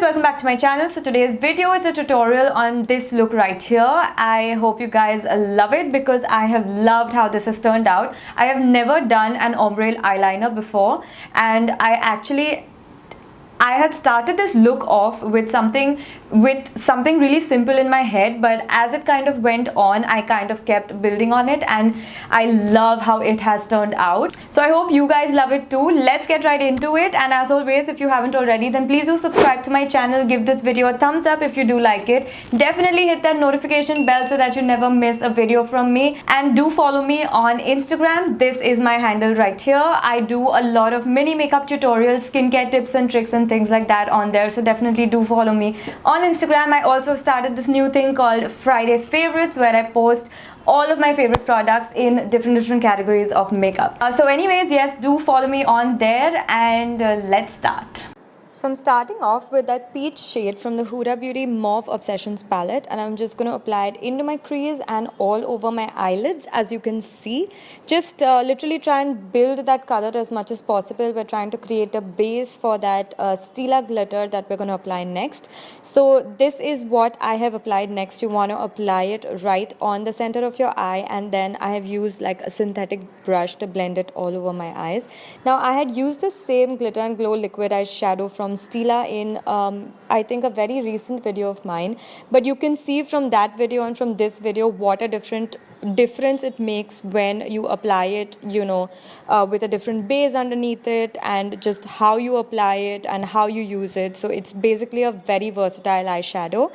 guys, welcome back to my channel. So today's video is a tutorial on this look right here. I hope you guys love it because I have loved how this has turned out. I have never done an ombre eyeliner before, and I had started this look off with something really simple in my head, but as it kind of went on, I kind of kept building on it, and I love how it has turned out. So I hope you guys love it too. Let's get right into it, and as always, if you haven't already, then please do subscribe to my channel. Give this video a thumbs up if you do like it. Definitely hit that notification bell so that you never miss a video from me, and do follow me on Instagram. This is my handle right here. I do a lot of mini makeup tutorials, skincare tips and tricks and things like that on there, so definitely do follow me on Instagram. I also started this new thing called Friday Favorites, where I post all of my favorite products in different categories of makeup. So anyways, yes, do follow me on there, and let's start. So I'm starting off with that peach shade from the Huda Beauty Mauve Obsessions palette, and I'm just going to apply it into my crease and all over my eyelids. As you can see, just literally try and build that color as much as possible. We're trying to create a base for that Stila glitter that we're going to apply next. So this is what I have applied next. You want to apply it right on the center of your eye, and then I have used like a synthetic brush to blend it all over my eyes. Now I had used the same Glitter and Glow liquid eyeshadow from Stila in I think a very recent video of mine, but you can see from that video and from this video what a difference it makes when you apply it, you know, with a different base underneath it, and just how you apply it and how you use it. So it's basically a very versatile eyeshadow.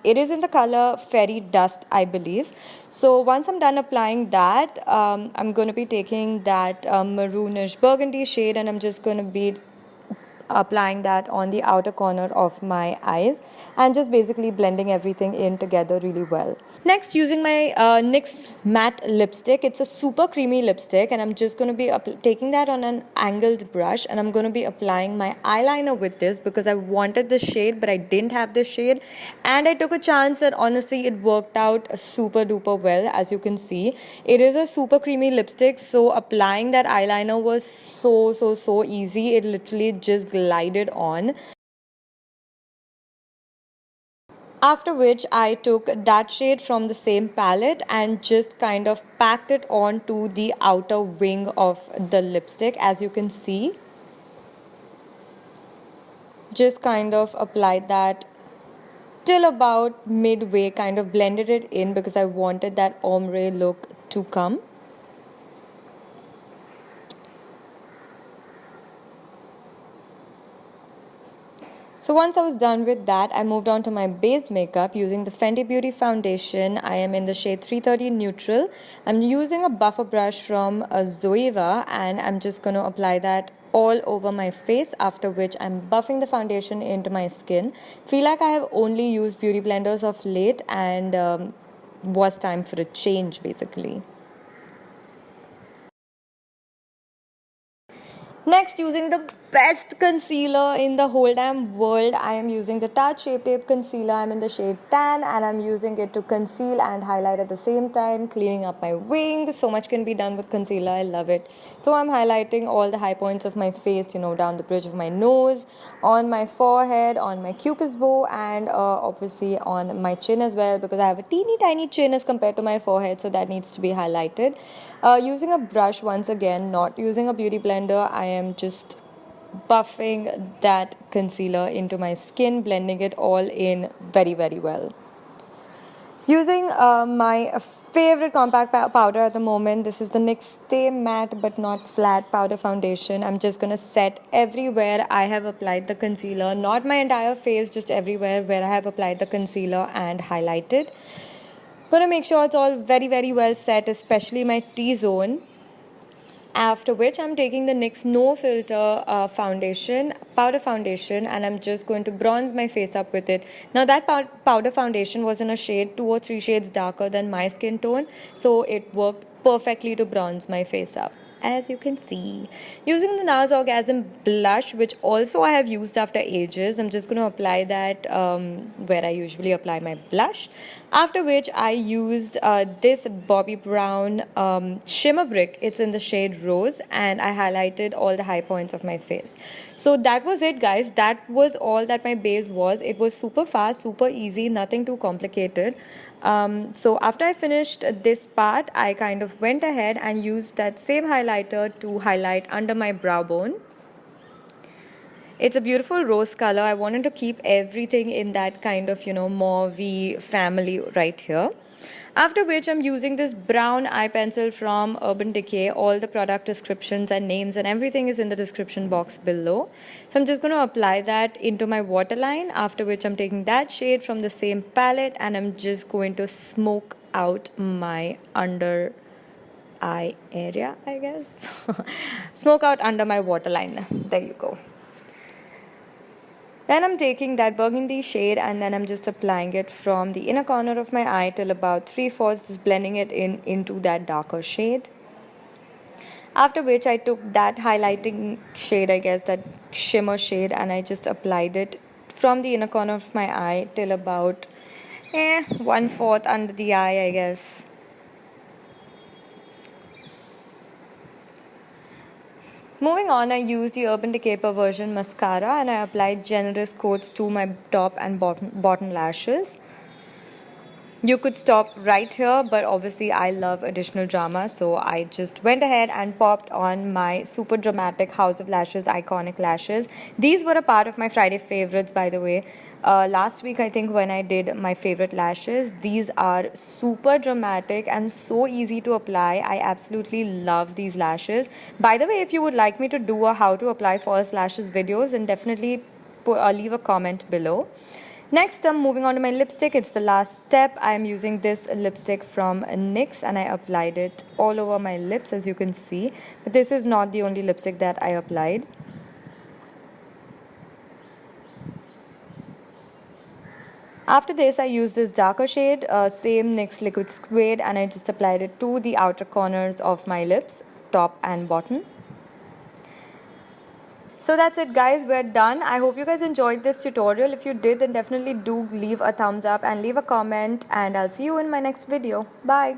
It is in the color Fairy Dust, I believe. So once I'm done applying that, I'm going to be taking that maroonish burgundy shade, and I'm just going to be applying that on the outer corner of my eyes and just basically blending everything in together really well. Next, using my NYX matte lipstick. It's a super creamy lipstick, and I'm just going to be taking that on an angled brush, and I'm going to be applying my eyeliner with this because I wanted this shade but I didn't have this shade, and I took a chance, and honestly it worked out super duper well. As you can see, it is a super creamy lipstick, so applying that eyeliner was so easy. It literally just glided on. After which I took that shade from the same palette and just kind of packed it onto the outer wing of the lipstick. As you can see, just kind of applied that till about midway, kind of blended it in because I wanted that ombre look to come. So once I was done with that, I moved on to my base makeup using the Fenty Beauty Foundation. I am in the shade 330 Neutral. I'm using a buffer brush from Zoeva, and I'm just going to apply that all over my face, after which I'm buffing the foundation into my skin. Feel like I have only used beauty blenders of late, and was time for a change basically. Next, using the best concealer in the whole damn world, I am using the Tarte Shape Tape Concealer. I'm in the shade Tan, and I'm using it to conceal and highlight at the same time, cleaning up my wings. So much can be done with concealer. I love it. So I'm highlighting all the high points of my face, you know, down the bridge of my nose, on my forehead, on my cupid's bow, and obviously on my chin as well, because I have a teeny tiny chin as compared to my forehead, so that needs to be highlighted. Using a brush once again, not using a beauty blender, I am just buffing that concealer into my skin, blending it all in very well. Using my favorite compact powder at the moment, this is the NYX Stay Matte But Not Flat Powder Foundation. I'm just going to set everywhere I have applied the concealer, not my entire face, just everywhere where I have applied the concealer and highlighted. Going to make sure it's all very well set, especially my T-zone. After which I'm taking the NYX No Filter powder foundation, and I'm just going to bronze my face up with it. Now that powder foundation was in a shade 2 or 3 shades darker than my skin tone, so it worked perfectly to bronze my face up. as you can see. Using the NARS Orgasm blush, which also I have used after ages. I'm just going to apply that where I usually apply my blush. After which I used this Bobbi Brown shimmer brick. It's in the shade Rose, and I highlighted all the high points of my face. So that was it, guys. That was all that my base was. It was super fast, super easy, nothing too complicated. So after I finished this part, I kind of went ahead and used that same highlighter to highlight under my brow bone. It's a beautiful rose color. I wanted to keep everything in that kind of, mauve family right here. After which I'm using this brown eye pencil from Urban Decay. All the product descriptions and names and everything is in the description box below. So I'm just going to apply that into my waterline. After which I'm taking that shade from the same palette and I'm just going to smoke out my under eye area, I guess. Smoke out under my waterline. There you go. Then I'm taking that burgundy shade and then I'm just applying it from the inner corner of my eye till about 3/4, just blending it into that darker shade. After which I took that highlighting shade, I guess, that shimmer shade, and I just applied it from the inner corner of my eye till about 1/4 under the eye, I guess. Moving on, I used the Urban Decay Perversion mascara and I applied generous coats to my top and bottom lashes. You could stop right here, but obviously I love additional drama, so I just went ahead and popped on my super dramatic House of Lashes iconic lashes. These were a part of my Friday favorites, by the way. Last week, I think, when I did my favorite lashes, these are super dramatic and so easy to apply. I absolutely love these lashes. By the way, if you would like me to do a how to apply false lashes videos, then definitely leave a comment below. Next, I'm moving on to my lipstick. It's the last step. I'm using this lipstick from NYX and I applied it all over my lips, as you can see. But this is not the only lipstick that I applied. After this, I used this darker shade, same NYX Liquid Suede, and I just applied it to the outer corners of my lips, top and bottom. So that's it, guys. We're done. I hope you guys enjoyed this tutorial. If you did, then definitely do leave a thumbs up and leave a comment, and I'll see you in my next video. Bye.